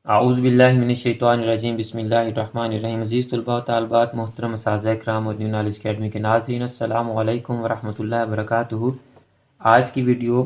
اعوذ باللہ من الشیطان الرجیم بسم اللہ الرحمن الرحیم عزیز طلباء و طالبات محترم اساتذہ کرام اور نیو نالج اکیڈمی کے ناظرین السلام علیکم ورحمۃ اللہ وبرکاتہ۔ آج کی video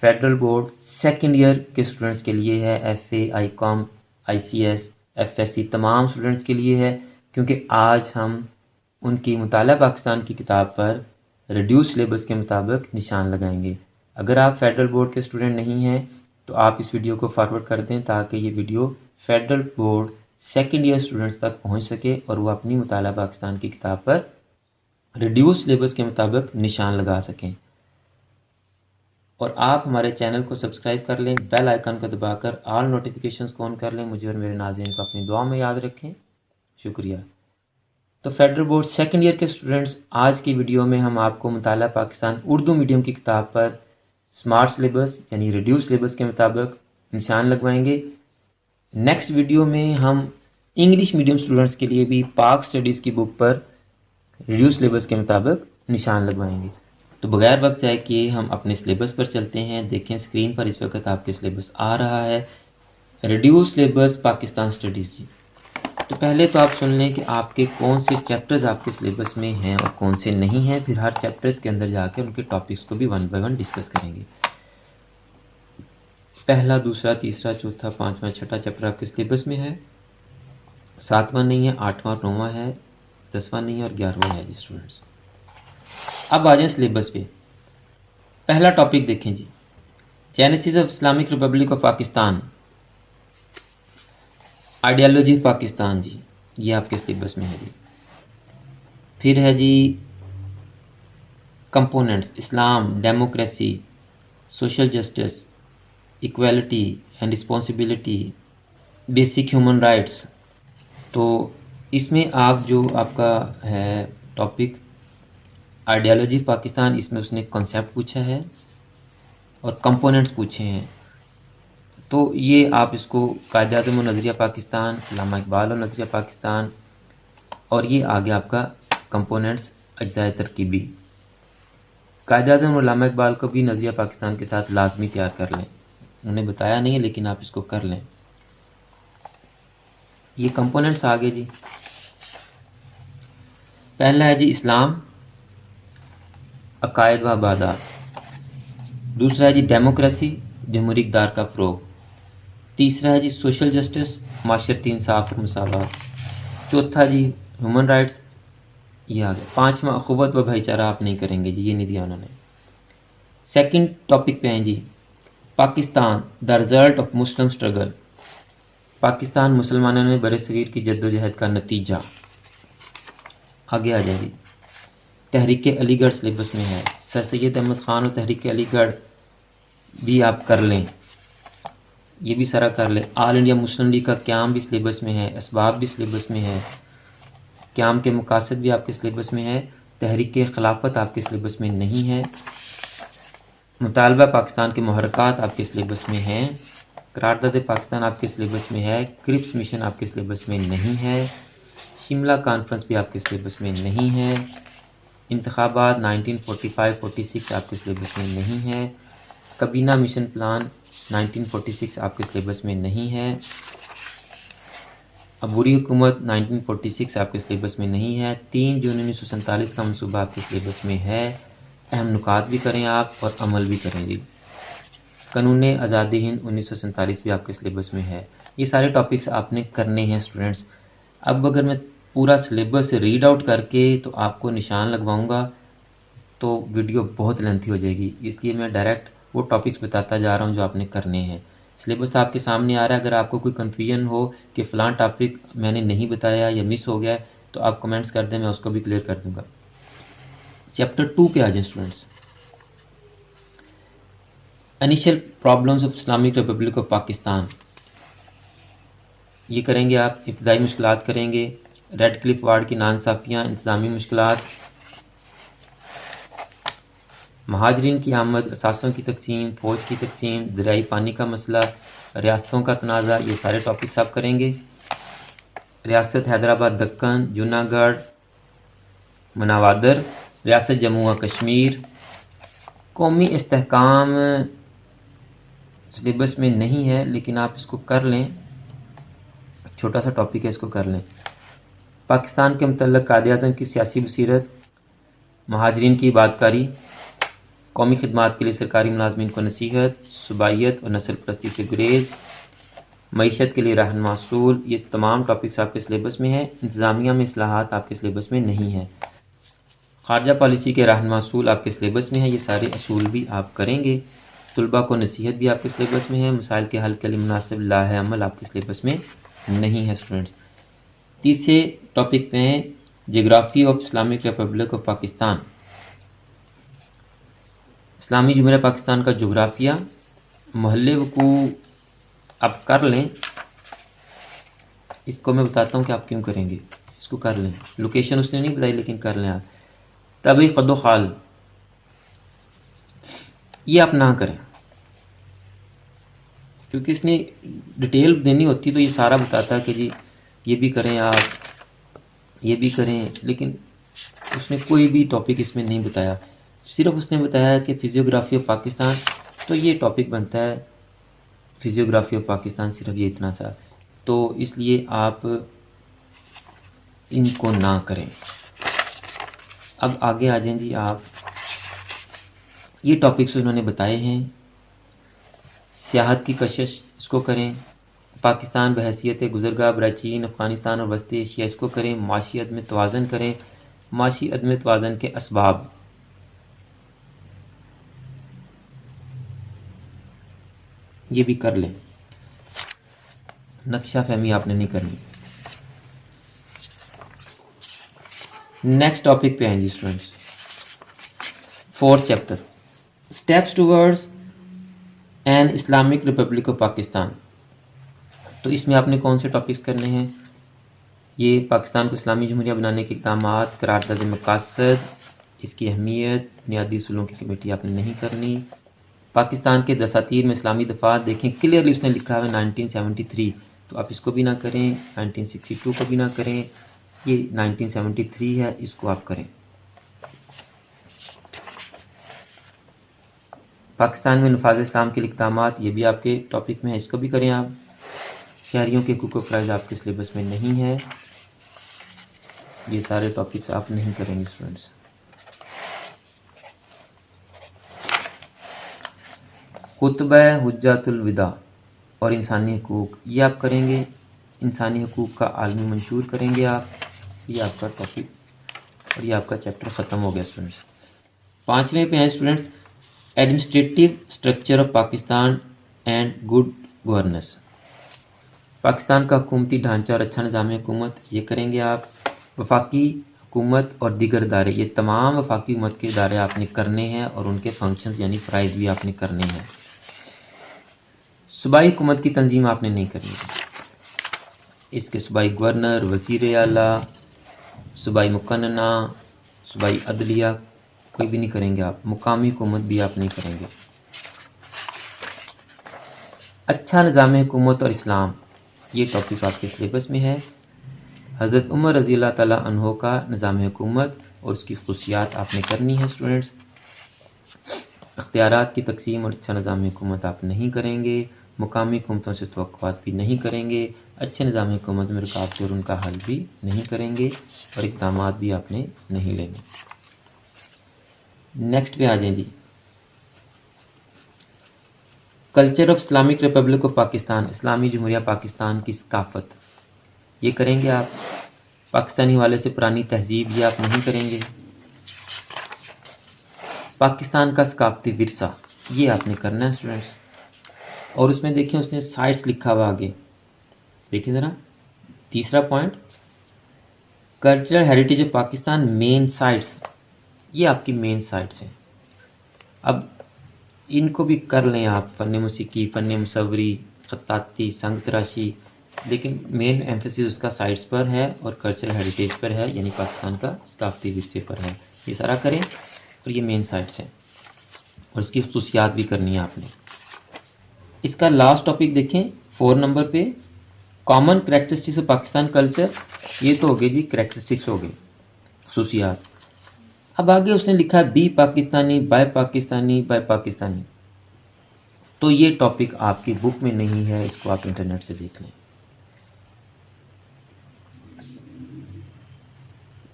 federal board second year کے اسٹوڈنٹس کے لیے ہے، F A, I com, I C S, F S C تمام اسٹوڈنٹس کے لیے ہے، کیونکہ آج ہم ان کی مطالعہ پاکستان کی کتاب پر ریڈیوس سلیبس کے مطابق نشان لگائیں گے۔ اگر آپ فیڈرل بورڈ کے اسٹوڈنٹ نہیں ہیں تو آپ اس ویڈیو کو فارورڈ کر دیں تاکہ یہ video federal board second year students تک پہنچ سکے اور وہ اپنی مطالعہ پاکستان کی کتاب پر ریڈیوس سلیبس کے مطابق نشان لگا سکیں۔ اور آپ ہمارے چینل کو سبسکرائب کر لیں، بیل آئیکن کو دبا کر آل نوٹیفیکیشنز کو آن کر لیں۔ مجھے اور میرے ناظرین کو اپنی دعا میں یاد رکھیں، شکریہ۔ تو فیڈرل بورڈ سیکنڈ ایئر کے اسٹوڈنٹس، آج کی ویڈیو میں ہم آپ کو مطالعہ پاکستان اردو میڈیم کی کتاب پر اسمارٹ سلیبس یعنی ریڈیوس سلیبس کے مطابق نشان لگوائیں گے۔ نیکسٹ ویڈیو میں ہم انگلش میڈیم اسٹوڈنٹس کے لیے بھی پاک سٹڈیز کی بک پر ریڈیوس سلیبس کے مطابق نشان لگوائیں گے۔ تو بغیر وقت ضائع کیے ہم اپنے سلیبس پر چلتے ہیں۔ دیکھیں اسکرین پر اس وقت آپ کے سلیبس آ رہا ہے، ریڈیوس سلیبس پاکستان سٹڈیز جی۔ تو پہلے تو آپ سن لیں کہ آپ کے کون سے چیپٹرز آپ کے سلیبس میں ہیں اور کون سے نہیں ہیں، پھر ہر چیپٹرز کے اندر جا کے ان کے ٹاپکس کو بھی ون بائی ون ڈسکس کریں گے۔ پہلا، دوسرا، تیسرا، چوتھا، پانچواں، چھٹا چیپٹر آپ کے سلیبس میں ہے، ساتواں نہیں ہے، آٹھواں، نواں ہے، 10واں نہیں ہے اور 11واں ہے جی اسٹوڈنٹس۔ اب آ جائیں سلیبس پہ۔ پہلا ٹاپک دیکھیں جی، genesis of Islamic republic of Pakistan, ideology Pakistan جی، یہ آپ کے سلیبس میں ہے جی۔ پھر ہے جی components, Islam, democracy, social justice, equality and responsibility, basic human rights. تو اس میں آپ جو آپ کا ہے ٹاپک آئیڈیالوجی پاکستان، اس میں اس نے کنسیپٹ پوچھا ہے اور کمپوننٹس پوچھے ہیں۔ تو یہ آپ اس کو قائد اعظم و نظریہ پاکستان، علامہ اقبال اور نظریہ پاکستان، اور یہ آگے آپ کا کمپوننٹس اجزائے ترکیبی۔ قائد اعظم اور علامہ اقبال کو بھی نظریہ پاکستان کے ساتھ لازمی تیار کر لیں، انہوں نے بتایا نہیں ہے لیکن آپ اس کو کر لیں۔ یہ کمپوننٹس آگے جی۔ پہلا ہے جی اسلام، عقائد و عبادات۔ دوسرا ہے جی ڈیموکریسی، جمہوری اقدار کا فروغ۔ تیسرا ہے جی سوشل جسٹس، معاشرتی انصاف اور مساوات۔ چوتھا جی ہیومن رائٹس، یہ آگے۔ پانچواں اخوت و بھائی چارہ آپ نہیں کریں گے جی، یہ نہیں دیا انہوں نے۔ سیکنڈ ٹاپک پہ ہیں جی Pakistan, the result of Muslim struggle, Pakistan مسلمانوں نے برصغیر کی جد و جہد کا نتیجہ۔ آگے آ جائیں جی، تحریک علی گڑھ سلیبس میں ہے، سر سید احمد خان اور تحریک علی گڑھ بھی آپ کر لیں، یہ بھی سارا کر لیں۔ آل انڈیا مسلم لیگ کا قیام بھی سلیبس میں ہے، اسباب بھی سلیبس میں ہے، قیام کے مقاصد بھی آپ کے سلیبس میں ہے، تحریک خلافت آپ کے سلیبس میں نہیں ہے، مطالبہ پاکستان کے محرکات آپ کے سلیبس میں ہیں، قرارداد پاکستان آپ کے سلیبس میں ہے، کرپس مشن آپ کے سلیبس میں نہیں ہے، شملہ کانفرنس بھی آپ کے سلیبس میں نہیں ہے، انتخابات 1945-46 آپ کے سلیبس میں نہیں ہے، کابینہ مشن پلان 1946 آپ کے سلیبس میں نہیں ہے، عبوری حکومت 1946 آپ کے سلیبس میں نہیں ہے، 3 جون 1947 کا منصوبہ آپ کے سلیبس میں ہے۔ اہم نکات بھی کریں آپ اور عمل بھی کریں جی۔ قانون آزادی ہند 1947 بھی آپ کے سلیبس میں ہے۔ یہ سارے ٹاپکس آپ نے کرنے ہیں اسٹوڈنٹس۔ اب اگر میں پورا سلیبس ریڈ آؤٹ کر کے تو آپ کو نشان لگواؤں گا تو ویڈیو بہت لینتھی ہو جائے گی، اس لیے میں ڈائریکٹ وہ ٹاپکس بتاتا جا رہا ہوں جو آپ نے کرنے ہیں۔ سلیبس آپ کے سامنے آ رہا ہے، اگر آپ کو کوئی کنفیوژن ہو کہ فلاں ٹاپک میں نے نہیں بتایا یا مس ہو گیا تو آپ کمنٹس کر دیں، میں اس کو بھی کلیئر کر دوں گا۔ چیپٹر 2 پہ آ جائیں students, initial problems of Islamic republic of Pakistan. یہ کریں گے آپ، ابتدائی مشکلات کریں گے، ریڈ کلف وارڈ کی ناانصافیاں، انتظامی مشکلات، مہاجرین کی آمد، اثاثوں کی تقسیم، فوج کی تقسیم، دریائی پانی کا مسئلہ، ریاستوں کا تنازع، یہ سارے ٹاپکس آپ کریں گے۔ ریاست حیدرآباد دکن، جوناگڑھ، مناوادر، ریاست جموں و کشمیر۔ قومی استحکام سلیبس میں نہیں ہے لیکن آپ اس کو کر لیں، چھوٹا سا ٹاپک ہے، اس کو کر لیں۔ پاکستان کے متعلق قائد اعظم کی سیاسی بصیرت، مہاجرین کی عبادت کاری، قومی خدمات کے لیے سرکاری ملازمین کو نصیحت، صوبائیت اور نسل پرستی سے گریز، معیشت کے لیے رہنما اصول، یہ تمام ٹاپکس آپ کے سلیبس میں ہیں۔ انتظامیہ میں اصلاحات آپ کے سلیبس میں نہیں ہیں۔ خارجہ پالیسی کے رہنما اصول آپ کے سلیبس میں ہیں، یہ سارے اصول بھی آپ کریں گے۔ طلباء کو نصیحت بھی آپ کے سلیبس میں ہے۔ مسائل کے حل کے لیے مناسب لاہ عمل آپ کے سلیبس میں نہیں ہے اسٹوڈنٹس۔ تیسرے ٹاپک پہ ہیں جغرافی of Islamic republic of Pakistan, اسلامی جمہوریہ پاکستان کا جغرافیہ۔ محل وقوع آپ کر لیں، اس کو میں بتاتا ہوں کہ آپ کیوں کریں گے، اس کو کر لیں۔ لوکیشن اس نے نہیں بتائی لیکن کر لیں آپ۔ طبعی قد و خال یہ آپ نہ کریں، کیونکہ اس نے ڈیٹیل دینی ہوتی تو یہ سارا بتاتا کہ جی یہ بھی کریں آپ، یہ بھی کریں، لیکن اس نے کوئی بھی ٹاپک اس میں نہیں بتایا۔ صرف اس نے بتایا کہ فزیوگرافی آف پاکستان، تو یہ ٹاپک بنتا ہے فزیوگرافی آف پاکستان، صرف یہ اتنا سا، تو اس لیے آپ ان کو نہ کریں۔ اب آگے آ جائیں جی آپ، یہ ٹاپکس انہوں نے بتائے ہیں۔ سیاحت کی کشش، اس کو کریں۔ پاکستان بحیثیت گزرگاہ برائے چین، افغانستان اور وسطی ایشیا، اس کو کریں۔ معاشی عدم توازن کریں۔ معاشی عدم توازن کے اسباب، یہ بھی کر لیں۔ نقشہ فہمی آپ نے نہیں کرنی۔ نیکسٹ ٹاپک پہ آئیں جی students, 4th chapter, steps towards an Islamic republic of Pakistan. تو اس میں آپ نے کون سے ٹاپکس کرنے ہیں؟ یہ پاکستان کو اسلامی جمہوریہ بنانے کے اقدامات، قرارداد مقاصد، اس کی اہمیت، بنیادی اصولوں کی کمیٹی آپ نے نہیں کرنی۔ پاکستان کے دساتیر میں اسلامی دفعات، دیکھیں کلیئرلی اس نے لکھا ہے 1973، تو آپ اس کو بھی نہ کریں، 1962 کو بھی نہ کریں، یہ 1973 ہے، اس کو آپ کریں۔ پاکستان میں نفاذ اسلام کے اقدامات، یہ بھی آپ کے ٹاپک میں ہے، اس کو بھی کریں آپ۔ شہریوں کے حقوق و فرائض آپ کے سلیبس میں نہیں ہے، یہ سارے ٹاپکس آپ نہیں کریں گے اسٹوڈنٹس۔ خطبہ حجۃ الوداع اور انسانی حقوق، یہ آپ کریں گے۔ انسانی حقوق کا عالمی منشور کریں گے آپ، یہ آپ کا ٹاپک اور یہ آپ کا چیپٹر ختم ہو گیا اسٹوڈنٹس۔ 5ویں پہ ہیں students, administrative structure of Pakistan and good governance, Pakistan کا حکومتی ڈھانچہ اور اچھا نظام حکومت، یہ کریں گے آپ۔ وفاقی حکومت اور دیگر ادارے، یہ تمام وفاقی حکومت کے ادارے آپ نے کرنے ہیں اور ان کے فنکشنز یعنی فرائض بھی آپ نے کرنے ہیں۔ صوبائی حکومت کی تنظیم آپ نے نہیں کرنی ہے، اس کے صوبائی گورنر، وزیر اعلیٰ، صوبائی مقننہ، صوبائی عدلیہ کوئی بھی نہیں کریں گے آپ۔ مقامی حکومت بھی آپ نہیں کریں گے۔ اچھا نظام حکومت اور اسلام، یہ ٹاپک آپ کے سلیبس میں ہے۔ حضرت عمر رضی اللہ تعالیٰ عنہ کا نظام حکومت اور اس کی خصوصیات آپ نے کرنی ہے اسٹوڈنٹس۔ اختیارات کی تقسیم اور اچھا نظام حکومت آپ نہیں کریں گے۔ مقامی حکومتوں سے توقعات بھی نہیں کریں گے۔ اچھے نظام حکومت میں رکاوٹیں اور ان کا حل بھی نہیں کریں گے اور اقدامات بھی آپ نے نہیں لینے۔ نیکسٹ پہ آ جائیں جی، culture of Islamic republic of Pakistan, اسلامی جمہوریہ پاکستان کی ثقافت، یہ کریں گے آپ۔ پاکستانی حوالے سے پرانی تہذیب، یہ آپ نہیں کریں گے۔ پاکستان کا ثقافتی ورثہ، یہ آپ نے کرنا ہے اسٹوڈنٹس، اور اس میں دیکھیں اس نے سائٹس لکھا ہوا آگے، دیکھیں ذرا تیسرا point, cultural heritage of Pakistan main sites, یہ آپ کی مین سائٹس ہیں۔ اب ان کو بھی کر لیں آپ، فن موسیقی، فن مصوری، خطاطی، سنگ تراشی، لیکن مین ایمفیسس اس کا سائٹس پر ہے اور کلچرل ہیریٹیج پر ہے، یعنی پاکستان کا ثقافتی ورثے پر ہے، یہ سارا کریں، اور یہ مین سائٹس ہیں اور اس کی خصوصیات بھی کرنی ہے آپ نے۔ اس کا لاسٹ ٹاپک دیکھیں 4 نمبر پہ، common characteristics of Pakistan culture, یہ تو ہو گئے جی کریکٹرسٹکس ہو گئے، خصوصیات۔ اب آگے اس نے لکھا ہے be Pakistani, buy Pakistani, buy Pakistani, تو یہ ٹاپک آپ کی بک میں نہیں ہے، اس کو آپ انٹرنیٹ سے دیکھ لیں۔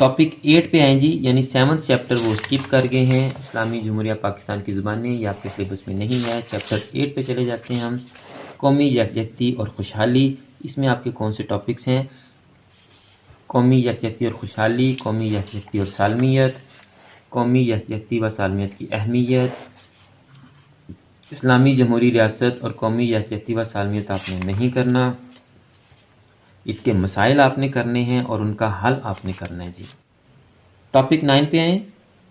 ٹاپک 8 پہ آئیں جی، یعنی 7th چیپٹر وہ اسکپ کر گئے ہیں، اسلامی جمہوریہ پاکستان کی زبانیں، یہ آپ کے سلیبس میں نہیں ہے۔ چیپٹر 8 پہ چلے جاتے ہیں ہم، قومی یکجہتی اور خوشحالی۔ اس میں آپ کے کون سے ٹاپکس ہیں؟ قومی یکجہتی اور خوشحالی، قومی یکجہتی اور سالمیت، قومی یکجہتی و سالمیت کی اہمیت، اسلامی جمہوری ریاست اور قومی یکجہتی و سالمیت آپ نے نہیں کرنا، اس کے مسائل آپ نے کرنے ہیں اور ان کا حل آپ نے کرنا ہے جی۔ ٹاپک 9 پہ آئیں،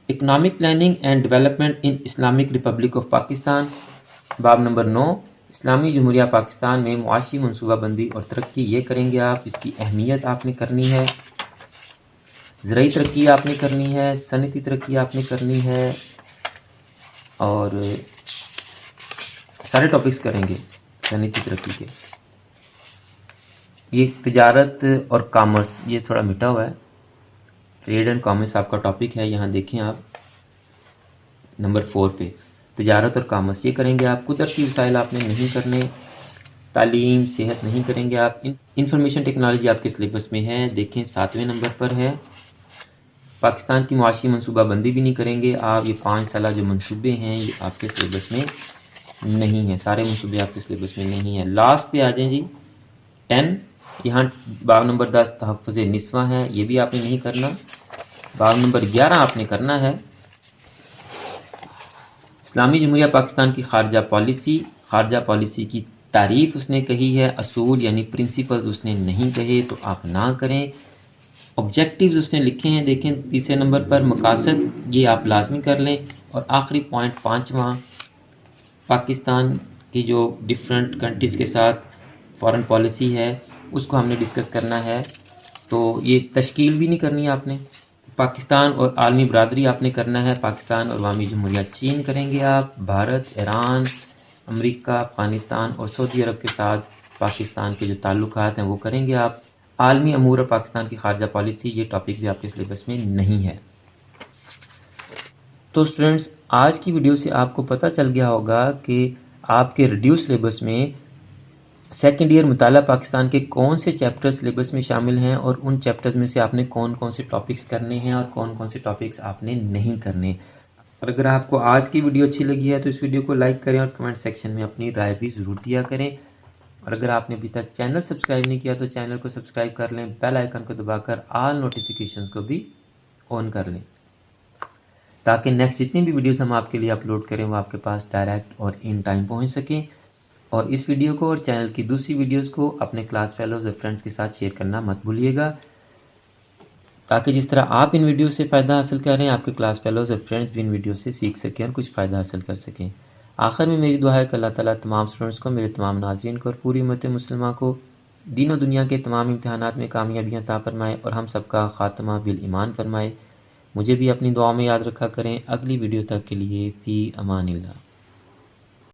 economic planning and development in Islamic republic of Pakistan, باب نمبر 9، اسلامی جمہوریہ پاکستان میں معاشی منصوبہ بندی اور ترقی یہ کریں گے آپ، اس کی اہمیت آپ نے کرنی ہے، زرعی ترقی آپ نے کرنی ہے، صنعتی ترقی آپ نے کرنی ہے، اور سارے ٹاپکس کریں گے صنعتی ترقی کے۔ یہ تجارت اور کامرس، یہ تھوڑا مٹا ہوا ہے، ٹریڈ اینڈ کامرس آپ کا ٹاپک ہے، یہاں دیکھیں آپ نمبر 4 پہ تجارت اور کامرس یہ کریں گے آپ۔ قدرتی وسائل آپ نے نہیں کرنے، تعلیم صحت نہیں کریں گے آپ۔ انفارمیشن ٹیکنالوجی آپ کے سلیبس میں ہے، دیکھیں 7ویں نمبر پر ہے۔ پاکستان کی معاشی منصوبہ بندی بھی نہیں کریں گے آپ، یہ 5 سالہ جو منصوبے ہیں یہ آپ کے سلیبس میں نہیں ہیں، سارے منصوبے آپ کے سلیبس میں نہیں ہیں۔ لاسٹ پہ آ جائیں جی 10، یہاں باب نمبر 10 تحفظ نسواں ہے، یہ بھی آپ نے نہیں کرنا۔ باب نمبر 11 آپ نے کرنا ہے اسلامی جمہوریہ پاکستان کی خارجہ پالیسی، خارجہ پالیسی کی تعریف اس نے کہی ہے، اصول یعنی پرنسپلز اس نے نہیں کہے تو آپ نہ کریں۔ آبجیکٹیوز اس نے لکھے ہیں، دیکھیں تیسرے نمبر پر، مقاصد یہ آپ لازمی کر لیں، اور آخری پوائنٹ 5واں، پاکستان کی جو ڈفرینٹ کنٹریز کے ساتھ فارن پالیسی ہے اس کو ہم نے ڈسکس کرنا ہے، تو یہ تشکیل بھی نہیں کرنی ہے آپ نے۔ پاکستان اور عالمی برادری آپ نے کرنا ہے، پاکستان اور عوامی جمہوریہ چین کریں گے آپ، بھارت، ایران، امریکہ، افغانستان اور سعودی عرب کے ساتھ پاکستان کے جو تعلقات ہیں وہ کریں گے آپ۔ عالمی امور اور پاکستان کی خارجہ پالیسی، یہ ٹاپک بھی آپ کے سلیبس میں نہیں ہے۔ تو اسٹوڈنٹس، آج کی ویڈیو سے آپ کو پتہ چل گیا ہوگا کہ آپ کے ریڈیوس سلیبس میں سیکنڈ ایئر مطالعہ پاکستان کے کون سے چیپٹر سلیبس میں شامل ہیں، اور ان چیپٹرز میں سے آپ نے کون کون سے ٹاپکس کرنے ہیں اور کون کون سے ٹاپکس آپ نے نہیں کرنے۔ اور اگر آپ کو آج کی ویڈیو اچھی لگی ہے تو اس ویڈیو کو لائک کریں اور کمنٹ سیکشن میں اپنی رائے بھی ضرور دیا کریں، اور اگر آپ نے ابھی تک چینل سبسکرائب نہیں کیا تو چینل کو سبسکرائب کر لیں، بیل آئیکن کو دبا کر آل نوٹیفیکیشنز کو بھی آن کر لیں، تاکہ نیکسٹ جتنی بھی ویڈیوز ہم آپ کے لیے اپلوڈ کریں وہ آپ کے پاس ڈائریکٹ اور ان ٹائم پہنچ سکیں۔ اور اس ویڈیو کو اور چینل کی دوسری ویڈیوز کو اپنے کلاس فیلوز اور فرینڈز کے ساتھ شیئر کرنا مت بھولیے گا، تاکہ جس طرح آپ ان ویڈیوز سے فائدہ حاصل کر رہے ہیں آپ کے کلاس فیلوز اور فرینڈز بھی ان ویڈیوز سے سیکھ سکیں اور کچھ فائدہ حاصل کر سکیں۔ آخر میں میری دعا ہے کہ اللہ تعالیٰ تمام اسٹوڈنٹس کو، میرے تمام ناظرین کو اور پوری امت مسلمہ کو دین و دنیا کے تمام امتحانات میں کامیابیاں عطا فرمائے اور ہم سب کا خاتمہ بالایمان فرمائے۔ مجھے بھی اپنی دعاؤں میں یاد رکھا کریں۔ اگلی ویڈیو تک کے لیے فی امان اللہ۔